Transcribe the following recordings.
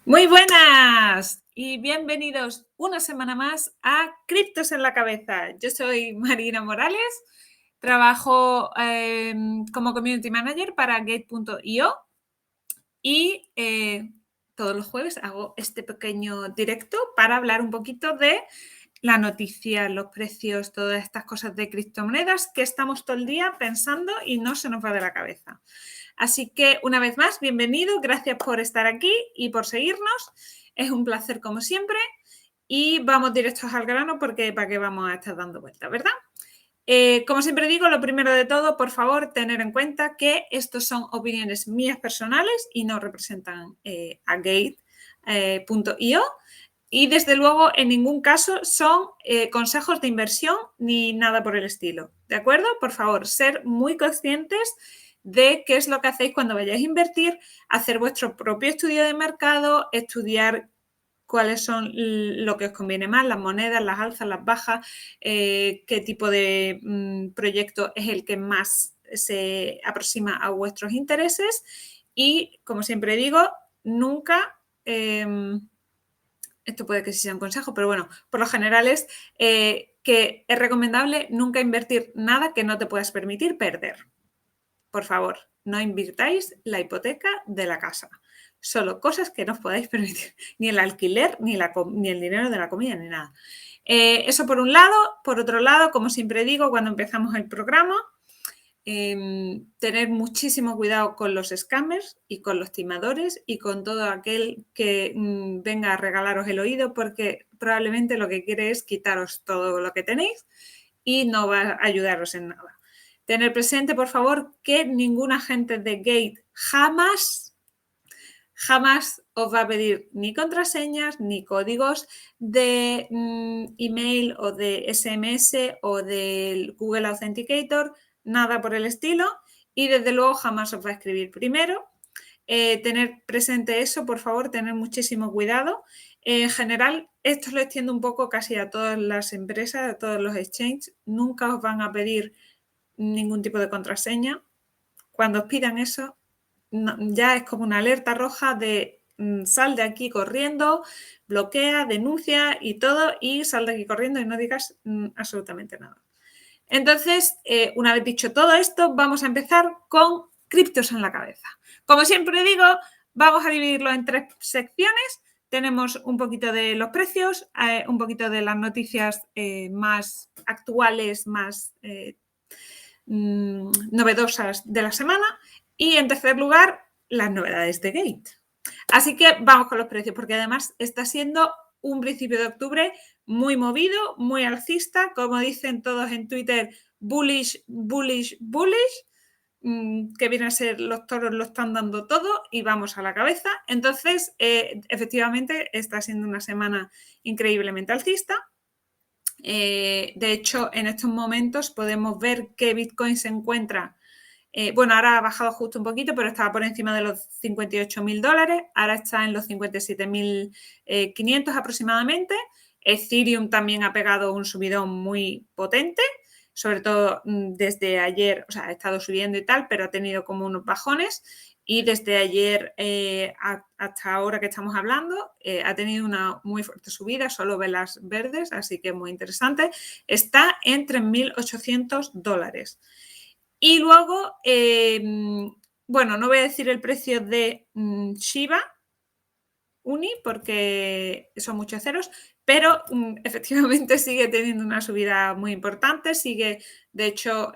Muy buenas y bienvenidos una semana más a Criptos en la Cabeza. Yo soy Marina Morales, trabajo como Community Manager para Gate.io y todos los jueves hago este pequeño directo para hablar un poquito de la noticia, los precios, todas estas cosas de criptomonedas que estamos todo el día pensando y no se nos va de la cabeza. Así que una vez más, bienvenido, gracias por estar aquí y por seguirnos. Es un placer como siempre y vamos directos al grano porque para qué vamos a estar dando vueltas, ¿verdad? Como siempre digo, lo primero de todo, por favor, tener en cuenta que estos son opiniones mías personales y no representan a Gate.io. Y desde luego, en ningún caso son consejos de inversión ni nada por el estilo. ¿De acuerdo? Por favor, ser muy conscientes de qué es lo que hacéis cuando vayáis a invertir, hacer vuestro propio estudio de mercado, estudiar cuáles son lo que os conviene más, las monedas, las alzas, las bajas, qué tipo de proyecto es el que más se aproxima a vuestros intereses y, como siempre digo, nunca... esto puede que sí sea un consejo, pero bueno, por lo general es que es recomendable nunca invertir nada que no te puedas permitir perder. Por favor, no invirtáis la hipoteca de la casa. Solo cosas que no os podáis permitir. Ni el alquiler, ni el dinero de la comida, ni nada. Eso por un lado. Por otro lado, como siempre digo, cuando empezamos el programa, tener muchísimo cuidado con los scammers y con los timadores y con todo aquel que venga a regalaros el oído, porque probablemente lo que quiere es quitaros todo lo que tenéis y no va a ayudaros en nada. Tener presente, por favor, que ningún agente de Gate jamás os va a pedir ni contraseñas ni códigos de email o de SMS o del Google Authenticator, nada por el estilo, y desde luego jamás os va a escribir primero. Tener presente eso, por favor, tener muchísimo cuidado. En general, esto lo extiendo un poco casi a todas las empresas, a todos los exchanges. Nunca os van a pedir ningún tipo de contraseña. Cuando os pidan eso, ya es como una alerta roja de sal de aquí corriendo, bloquea, denuncia y todo, y sal de aquí corriendo y no digas absolutamente nada. Entonces, una vez dicho todo esto, vamos a empezar con criptos en la cabeza. Como siempre digo, vamos a dividirlo en 3 secciones. Tenemos un poquito de los precios, un poquito de las noticias más actuales, más novedosas de la semana y, en tercer lugar, las novedades de Gate. Así que vamos con los precios, porque además está siendo un principio de octubre muy movido, muy alcista, como dicen todos en Twitter, bullish, bullish, bullish, que viene a ser los toros lo están dando todo y vamos a la cabeza. Entonces, efectivamente, está siendo una semana increíblemente alcista. De hecho, en estos momentos podemos ver que Bitcoin se encuentra, bueno, ahora ha bajado justo un poquito, pero estaba por encima de los $58.000, ahora está en los 57.500 aproximadamente. Ethereum también ha pegado un subidón muy potente, sobre todo desde ayer, o sea, ha estado subiendo y tal, pero ha tenido como unos bajones. Y desde ayer hasta ahora que estamos hablando, ha tenido una muy fuerte subida, solo velas verdes, así que muy interesante. Está en $3.800. Y luego, bueno, no voy a decir el precio de Shiba Uni porque son muchos ceros, pero efectivamente sigue teniendo una subida muy importante, sigue, de hecho,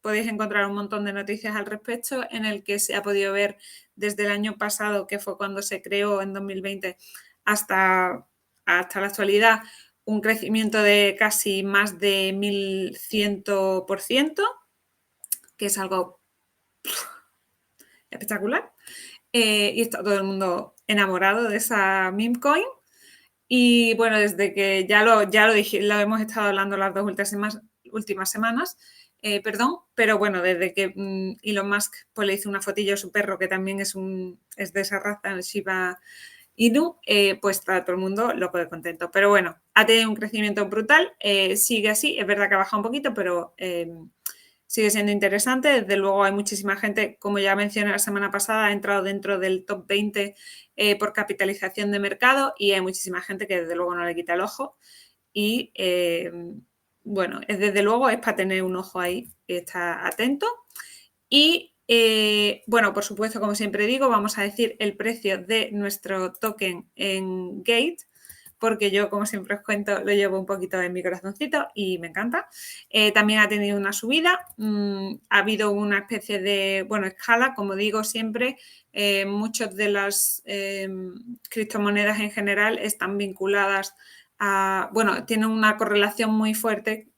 podéis encontrar un montón de noticias al respecto en el que se ha podido ver desde el año pasado, que fue cuando se creó en 2020, hasta la actualidad, un crecimiento de casi más de 1.100%, que es algo espectacular. Y está todo el mundo enamorado de esa meme coin. Y bueno, desde que ya lo hemos estado hablando las 2 últimas semanas, pero bueno, desde que Elon Musk pues, le hizo una fotillo a su perro, que también es de esa raza, el Shiba Inu, pues está todo el mundo loco de contento. Pero bueno, ha tenido un crecimiento brutal, sigue así, es verdad que ha bajado un poquito, pero sigue siendo interesante. Desde luego hay muchísima gente, como ya mencioné la semana pasada, ha entrado dentro del top 20 por capitalización de mercado y hay muchísima gente que desde luego no le quita el ojo. Y bueno, desde luego es para tener un ojo ahí y estar atento. Y bueno, por supuesto, como siempre digo, vamos a decir el precio de nuestro token en Gate, porque yo, como siempre os cuento, lo llevo un poquito en mi corazoncito y me encanta. También ha tenido una subida, ha habido una especie de, bueno, escala, como digo siempre, muchas de las criptomonedas en general están vinculadas a, bueno, tienen una correlación muy fuerte.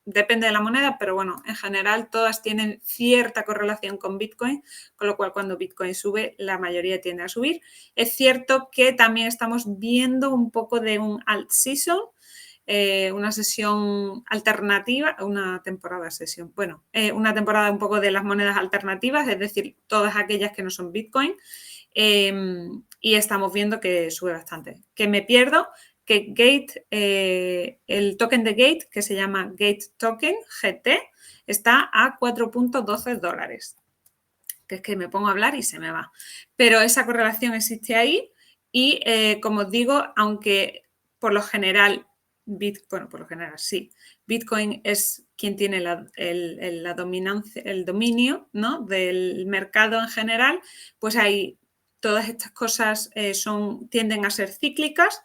Depende de la moneda, pero bueno, en general todas tienen cierta correlación con Bitcoin, con lo cual cuando Bitcoin sube, la mayoría tiende a subir. Es cierto que también estamos viendo un poco de un alt season, una sesión alternativa, una temporada sesión, bueno, una temporada un poco de las monedas alternativas, es decir, todas aquellas que no son Bitcoin, y estamos viendo que sube bastante. Que me pierdo, que Gate, el token de Gate, que se llama Gate Token, GT, está a $4.12. Que es que me pongo a hablar y se me va. Pero esa correlación existe ahí y, como os digo, aunque por lo general, bueno, por lo general sí, Bitcoin es quien tiene la dominancia, el dominio, ¿no?, del mercado en general, pues hay todas estas cosas tienden a ser cíclicas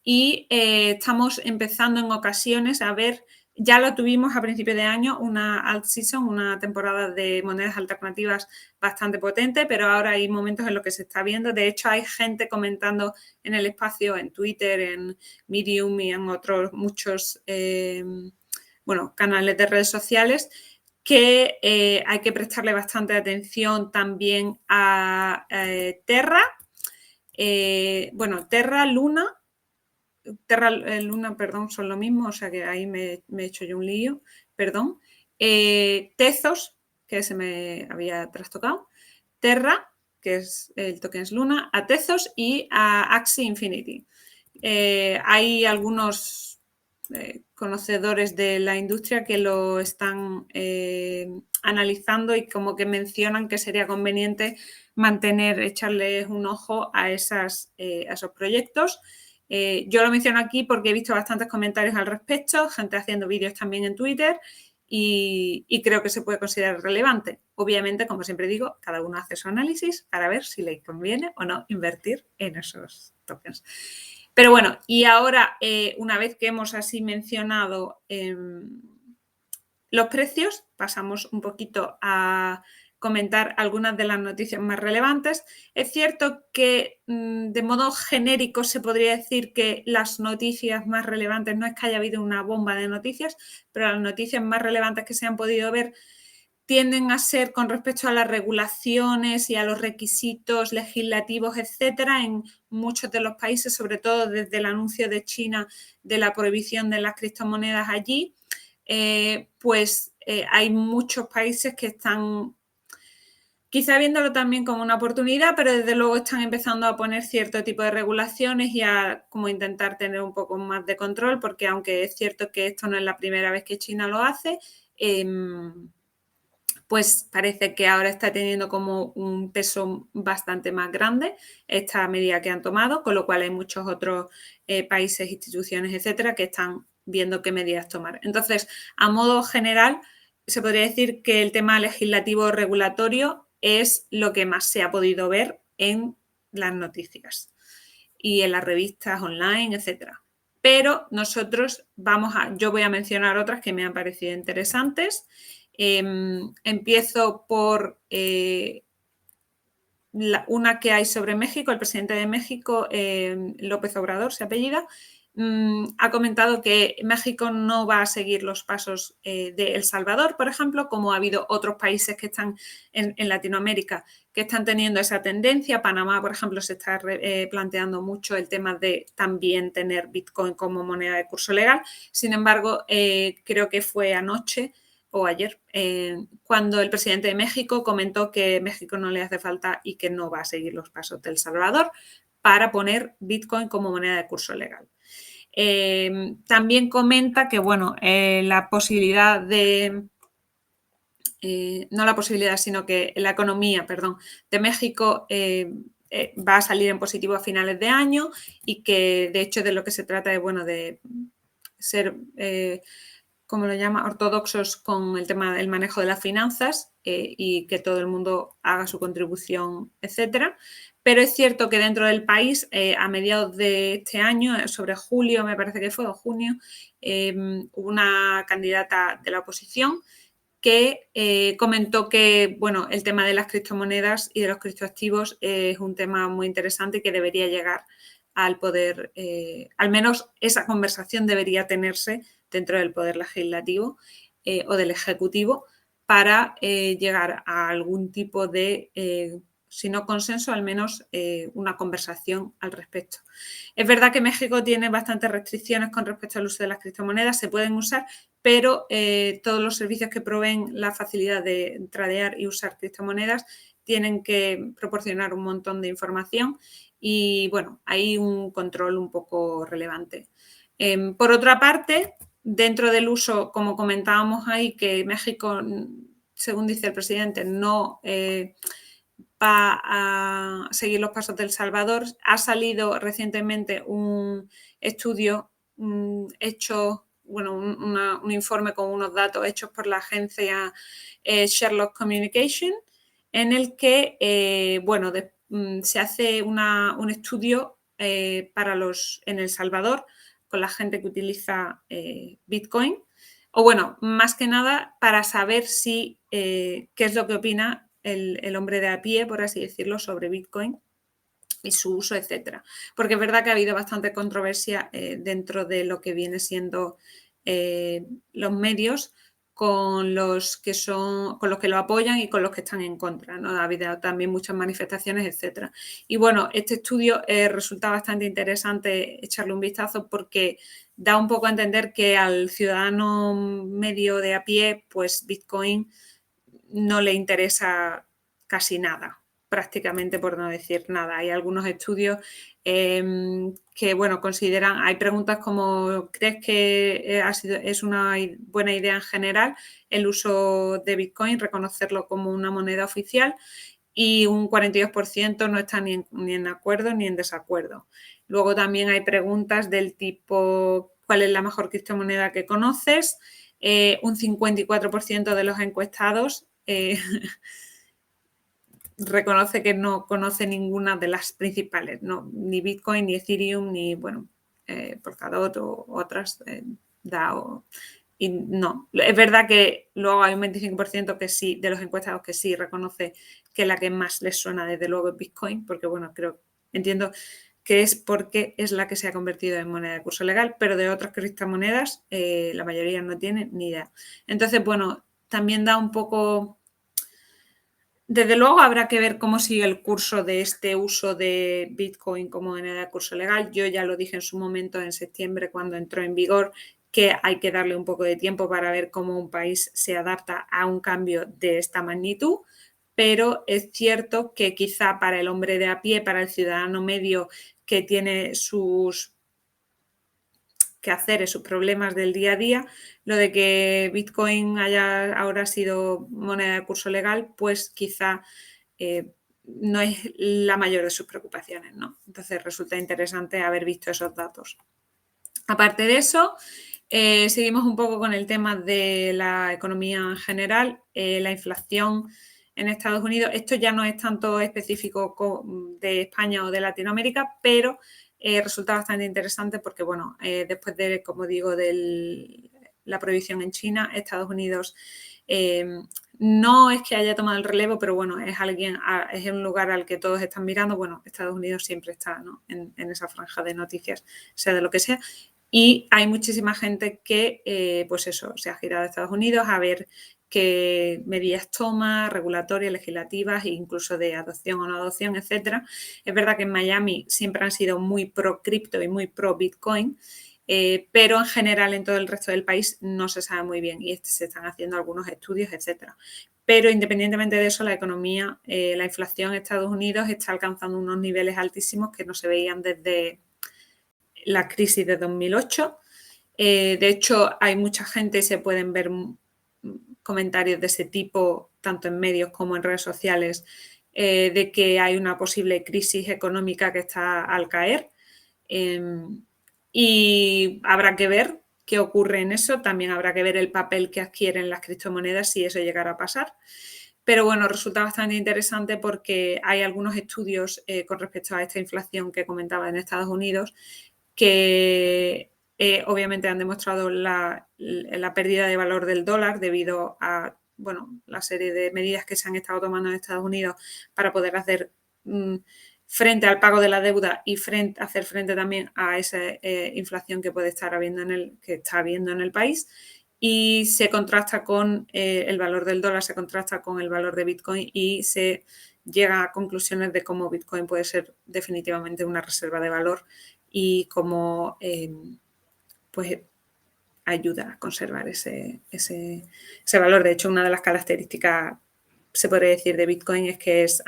y estamos empezando en ocasiones a ver, ya lo tuvimos a principio de año, una alt season, una temporada de monedas alternativas bastante potente, pero ahora hay momentos en los que se está viendo. De hecho, hay gente comentando en el espacio, en Twitter, en Medium y en otros muchos bueno, canales de redes sociales, que hay que prestarle bastante atención también a Terra. Bueno, Terra, Luna, perdón, son lo mismo, o sea que ahí me he hecho yo un lío, perdón. Tezos, que se me había trastocado. Terra, que es el token es Luna, a Tezos y a Axie Infinity. Hay algunos conocedores de la industria que lo están analizando y como que mencionan que sería conveniente echarles un ojo a esos proyectos. Yo lo menciono aquí porque he visto bastantes comentarios al respecto, gente haciendo vídeos también en Twitter y creo que se puede considerar relevante. Obviamente, como siempre digo, cada uno hace su análisis para ver si le conviene o no invertir en esos tokens. Pero bueno, y ahora, una vez que hemos así mencionado los precios, pasamos un poquito a comentar algunas de las noticias más relevantes. Es cierto que de modo genérico se podría decir que las noticias más relevantes, no es que haya habido una bomba de noticias, pero las noticias más relevantes que se han podido ver tienden a ser con respecto a las regulaciones y a los requisitos legislativos, etcétera, en muchos de los países, sobre todo desde el anuncio de China de la prohibición de las criptomonedas allí, pues hay muchos países que están quizá viéndolo también como una oportunidad, pero desde luego están empezando a poner cierto tipo de regulaciones y a como intentar tener un poco más de control, porque aunque es cierto que esto no es la primera vez que China lo hace, pues parece que ahora está teniendo como un peso bastante más grande esta medida que han tomado, con lo cual hay muchos otros países, instituciones, etcétera, que están viendo qué medidas tomar. Entonces, a modo general, se podría decir que el tema legislativo regulatorio es lo que más se ha podido ver en las noticias y en las revistas online, etcétera. Pero nosotros yo voy a mencionar otras que me han parecido interesantes. Empiezo por una que hay sobre México. El presidente de México, López Obrador, se apellida, ha comentado que México no va a seguir los pasos de El Salvador, por ejemplo, como ha habido otros países que están en Latinoamérica que están teniendo esa tendencia. Panamá, por ejemplo, se está planteando mucho el tema de también tener Bitcoin como moneda de curso legal. Sin embargo, creo que fue anoche o ayer, cuando el presidente de México comentó que México no le hace falta y que no va a seguir los pasos de El Salvador para poner Bitcoin como moneda de curso legal. También comenta que, bueno, la posibilidad de no la posibilidad, sino que la economía, perdón, de México va a salir en positivo a finales de año y que de hecho de lo que se trata es, bueno, de ser, como lo llama, ortodoxos con el tema del manejo de las finanzas y que todo el mundo haga su contribución, etcétera. Pero es cierto que dentro del país, a mediados de este año, sobre julio, me parece que fue, o junio, hubo una candidata de la oposición que comentó que, bueno, el tema de las criptomonedas y de los criptoactivos es un tema muy interesante y que debería llegar al poder, al menos esa conversación debería tenerse dentro del poder legislativo o del ejecutivo para llegar a algún tipo de, si no consenso, al menos una conversación al respecto. Es verdad que México tiene bastantes restricciones con respecto al uso de las criptomonedas, se pueden usar, pero todos los servicios que proveen la facilidad de tradear y usar criptomonedas tienen que proporcionar un montón de información y, bueno, hay un control un poco relevante. Por otra parte, dentro del uso, como comentábamos ahí, que México, según dice el presidente, no va a seguir los pasos de El Salvador, ha salido recientemente un estudio hecho, bueno, un informe con unos datos hechos por la agencia Sherlock Communication, en el que, bueno, se hace un estudio en El Salvador con la gente que utiliza Bitcoin, o bueno, más que nada para saber si qué es lo que opina el hombre de a pie, por así decirlo, sobre Bitcoin y su uso, etcétera. Porque es verdad que ha habido bastante controversia dentro de lo que viene siendo los medios con los que lo apoyan y con los que están en contra, ¿no? Ha habido también muchas manifestaciones, etcétera. Y bueno, este estudio resulta bastante interesante echarle un vistazo porque da un poco a entender que al ciudadano medio de a pie, pues Bitcoin no le interesa casi nada, prácticamente por no decir nada. Hay algunos estudios que, bueno, consideran, hay preguntas como, ¿crees que es una buena idea en general el uso de Bitcoin, reconocerlo como una moneda oficial? Y un 42% no está ni en acuerdo ni en desacuerdo. Luego también hay preguntas del tipo, ¿cuál es la mejor criptomoneda que conoces? Un 54% de los encuestados reconoce que no conoce ninguna de las principales, ¿no? Ni Bitcoin, ni Ethereum, ni, bueno, Polkadot o otras, DAO. Y no, es verdad que luego hay un 25% que sí, de los encuestados que sí reconoce que la que más les suena desde luego es Bitcoin, porque bueno, entiendo que es porque es la que se ha convertido en moneda de curso legal, pero de otras criptomonedas la mayoría no tiene ni idea. Entonces, bueno, también da un poco... Desde luego habrá que ver cómo sigue el curso de este uso de Bitcoin como moneda de curso legal. Yo ya lo dije en su momento, en septiembre, cuando entró en vigor, que hay que darle un poco de tiempo para ver cómo un país se adapta a un cambio de esta magnitud, pero es cierto que quizá para el hombre de a pie, para el ciudadano medio que tiene sus quehaceres, sus problemas del día a día, lo de que Bitcoin haya ahora sido moneda de curso legal, pues quizá no es la mayor de sus preocupaciones, ¿no? Entonces resulta interesante haber visto esos datos. Aparte de eso, seguimos un poco con el tema de la economía en general, la inflación en Estados Unidos. Esto ya no es tanto específico de España o de Latinoamérica, pero resulta bastante interesante porque, bueno, después de, como digo, de la prohibición en China, Estados Unidos no es que haya tomado el relevo, pero bueno, es un lugar al que todos están mirando. Bueno, Estados Unidos siempre está, ¿no?, en esa franja de noticias, sea de lo que sea. Y hay muchísima gente que, pues eso, se ha girado a Estados Unidos a ver qué medidas toma, regulatorias, legislativas, e incluso de adopción o no adopción, etcétera. Es verdad que en Miami siempre han sido muy pro cripto y muy pro Bitcoin, pero en general en todo el resto del país no se sabe muy bien y se están haciendo algunos estudios, etcétera. Pero independientemente de eso, la economía, la inflación en Estados Unidos está alcanzando unos niveles altísimos que no se veían desde la crisis de 2008. De hecho, hay mucha gente, se pueden ver comentarios de ese tipo, tanto en medios como en redes sociales, de que hay una posible crisis económica que está al caer. Y habrá que ver qué ocurre en eso. También habrá que ver el papel que adquieren las criptomonedas si eso llegara a pasar. Pero bueno, resulta bastante interesante porque hay algunos estudios con respecto a esta inflación que comentaba en Estados Unidos que obviamente han demostrado la pérdida de valor del dólar debido a la serie de medidas que se han estado tomando en Estados Unidos para poder hacer frente al pago de la deuda y hacer frente también a esa inflación que puede estar que está habiendo en el país. Y se contrasta con el valor del dólar, se contrasta con el valor de Bitcoin y se llega a conclusiones de cómo Bitcoin puede ser definitivamente una reserva de valor y cómo pues ayuda a conservar ese valor. De hecho, una de las características, se podría decir, de Bitcoin es que es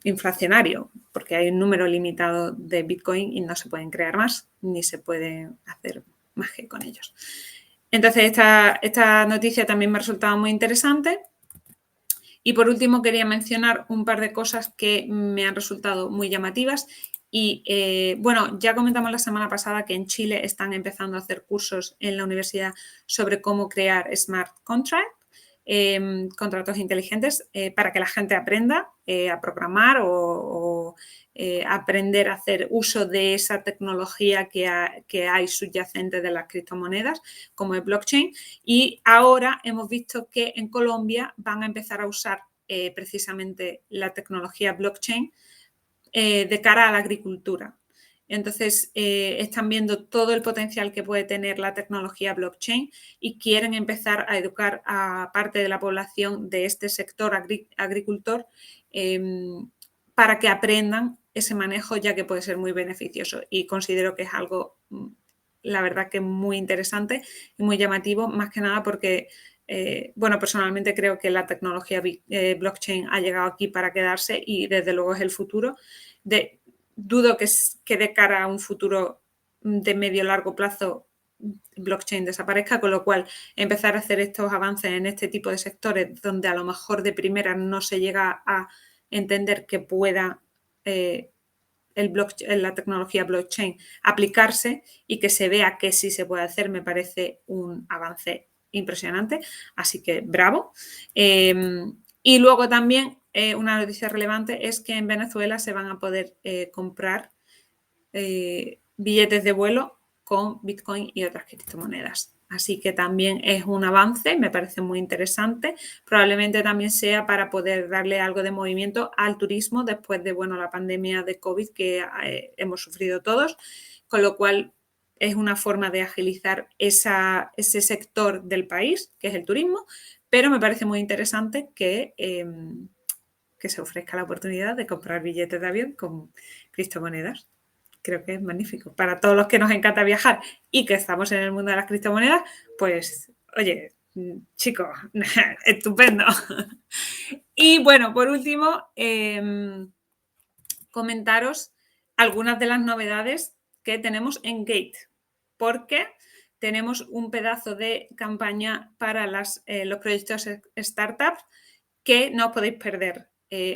inflacionario, porque hay un número limitado de Bitcoin y no se pueden crear más, ni se puede hacer magia con ellos. Entonces, esta noticia también me ha resultado muy interesante. Y por último, quería mencionar un par de cosas que me han resultado muy llamativas. Y ya comentamos la semana pasada que en Chile están empezando a hacer cursos en la universidad sobre cómo crear smart contracts, contratos inteligentes, para que la gente aprenda a programar o aprender a hacer uso de esa tecnología que hay subyacente de las criptomonedas, como el blockchain. Y ahora hemos visto que en Colombia van a empezar a usar precisamente la tecnología blockchain de cara a la agricultura. Entonces, están viendo todo el potencial que puede tener la tecnología blockchain y quieren empezar a educar a parte de la población de este sector agricultor para que aprendan ese manejo, ya que puede ser muy beneficioso. Y considero que es algo, la verdad, que muy interesante y muy llamativo, más que nada porque personalmente creo que la tecnología blockchain ha llegado aquí para quedarse y desde luego es el futuro. Dudo que de cara a un futuro de medio largo plazo blockchain desaparezca, con lo cual empezar a hacer estos avances en este tipo de sectores donde a lo mejor de primera no se llega a entender que pueda la tecnología blockchain aplicarse y que se vea que sí se puede hacer, me parece un avance impresionante, así que bravo. Y luego también una noticia relevante es que en Venezuela se van a poder comprar billetes de vuelo con Bitcoin y otras criptomonedas. Así que también es un avance, me parece muy interesante. Probablemente también sea para poder darle algo de movimiento al turismo después de la pandemia de COVID que hemos sufrido todos, con lo cual es una forma de agilizar ese sector del país, que es el turismo, pero me parece muy interesante que se ofrezca la oportunidad de comprar billetes de avión con criptomonedas. Creo que es magnífico. Para todos los que nos encanta viajar y que estamos en el mundo de las criptomonedas, pues, oye, chicos, estupendo. Y bueno, por último, comentaros algunas de las novedades que tenemos en Gate, porque tenemos un pedazo de campaña para los proyectos startups que no os podéis perder.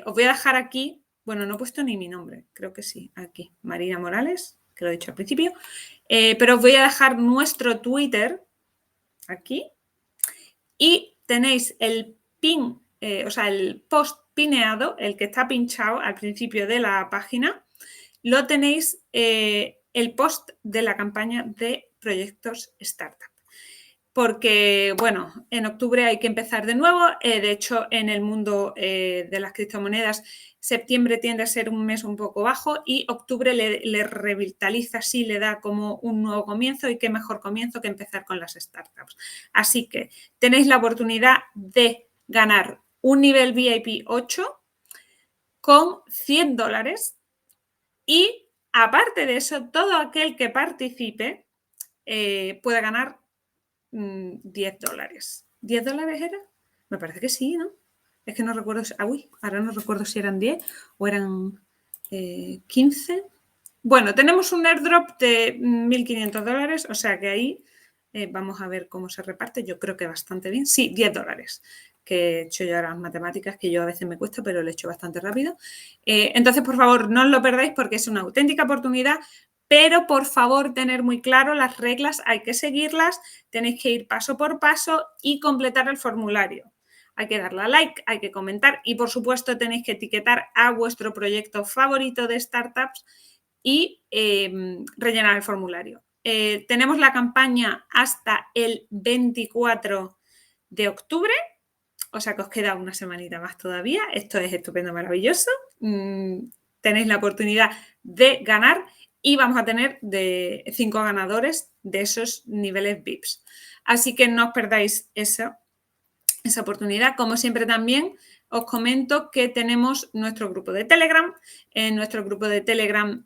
Os voy a dejar aquí, no he puesto ni mi nombre, creo que sí, aquí, Marina Morales, que lo he dicho al principio, pero os voy a dejar nuestro Twitter aquí y tenéis el pin, el post pineado, el que está pinchado al principio de la página, lo tenéis el post de la campaña de proyectos startup. Porque, en octubre hay que empezar de nuevo. De hecho, en el mundo de las criptomonedas, septiembre tiende a ser un mes un poco bajo y octubre le revitaliza, sí, le da como un nuevo comienzo y qué mejor comienzo que empezar con las startups. Así que tenéis la oportunidad de ganar un nivel VIP 8 con $100 y, aparte de eso, todo aquel que participe puede ganar $10. ¿$10 era? Me parece que sí, ¿no? Es que no recuerdo. Ahora no recuerdo si eran 10 o eran 15. Bueno, tenemos un airdrop de $1.500, o sea que ahí Vamos a ver cómo se reparte. Yo creo que bastante bien. Sí, $10, que he hecho yo ahora las matemáticas, que yo a veces me cuesta, pero lo he hecho bastante rápido. Entonces, por favor, no os lo perdáis porque es una auténtica oportunidad, pero por favor, tener muy claro las reglas, hay que seguirlas, tenéis que ir paso por paso y completar el formulario. Hay que darle a like, hay que comentar y, por supuesto, tenéis que etiquetar a vuestro proyecto favorito de startups y rellenar el formulario. Tenemos la campaña hasta el 24 de octubre, o sea que os queda una semanita más todavía. Esto es estupendo, maravilloso. Tenéis la oportunidad de ganar y vamos a tener de 5 ganadores de esos niveles VIPs. Así que no os perdáis esa oportunidad. Como siempre también os comento que tenemos nuestro grupo de Telegram. En nuestro grupo de Telegram,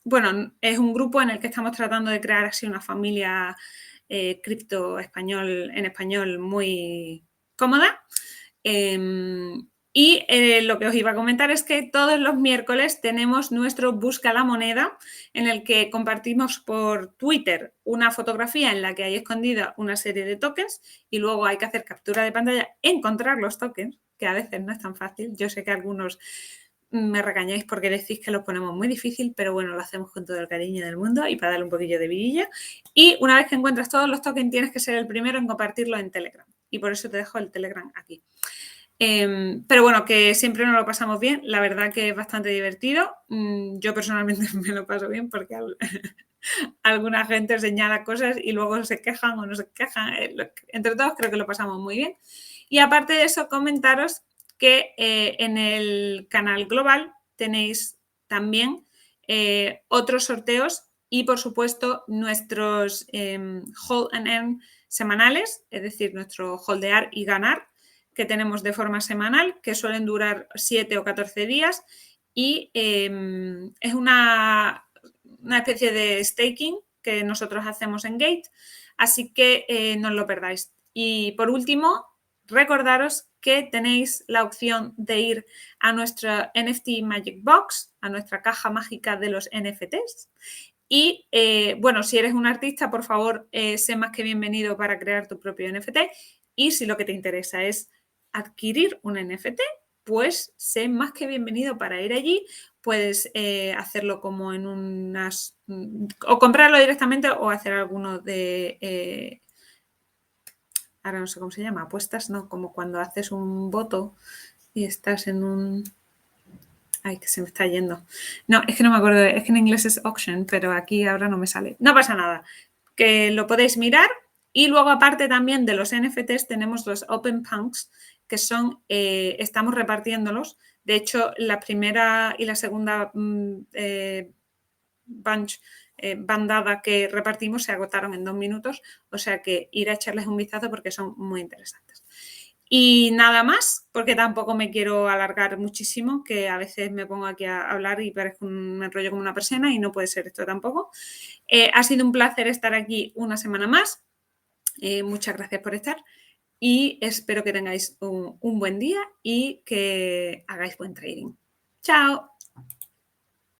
bueno, es un grupo en el que estamos tratando de crear así una familia cripto en español muy cómoda. Y lo que os iba a comentar es que todos los miércoles tenemos nuestro Busca la Moneda, en el que compartimos por Twitter una fotografía en la que hay escondida una serie de tokens y luego hay que hacer captura de pantalla, encontrar los tokens, que a veces no es tan fácil. Yo sé que algunos me regañáis porque decís que los ponemos muy difícil, pero bueno, lo hacemos con todo el cariño del mundo y para darle un poquillo de vidilla. Y una vez que encuentras todos los tokens, tienes que ser el primero en compartirlo en Telegram. Y por eso te dejo el Telegram aquí. Pero bueno, que siempre nos lo pasamos bien. La verdad que es bastante divertido. Yo personalmente me lo paso bien porque alguna gente señala cosas y luego se quejan o no se quejan. Entre todos creo que lo pasamos muy bien. Y aparte de eso, comentaros que en el canal global tenéis también otros sorteos y, por supuesto, nuestros hold and earn semanales, es decir, nuestro holdear y ganar, que tenemos de forma semanal, que suelen durar 7 o 14 días y es una especie de staking que nosotros hacemos en Gate, así que no os lo perdáis. Y por último, recordaros que tenéis la opción de ir a nuestra NFT Magic Box, a nuestra caja mágica de los NFTs. Y bueno, si eres un artista, por favor, sé más que bienvenido para crear tu propio NFT. Y si lo que te interesa es adquirir un NFT, pues sé más que bienvenido para ir allí. Puedes hacerlo como en unas... o comprarlo directamente o hacer alguno de... ahora no sé cómo se llama, apuestas, no, como cuando haces un voto y estás en un... Ay, que se me está yendo. No, es que no me acuerdo, es que en inglés es auction, pero aquí ahora no me sale. No pasa nada, que lo podéis mirar. Y luego, aparte también de los NFTs, tenemos los Open Punks, que son, estamos repartiéndolos. De hecho, la primera y la segunda bandada que repartimos se agotaron en 2 minutos, o sea que ir a echarles un vistazo porque son muy interesantes. Y nada más, porque tampoco me quiero alargar muchísimo, que a veces me pongo aquí a hablar y parezco me enrollo como una persona y no puede ser esto tampoco. Ha sido un placer estar aquí una semana más. Muchas gracias por estar y espero que tengáis un buen día y que hagáis buen trading. ¡Chao!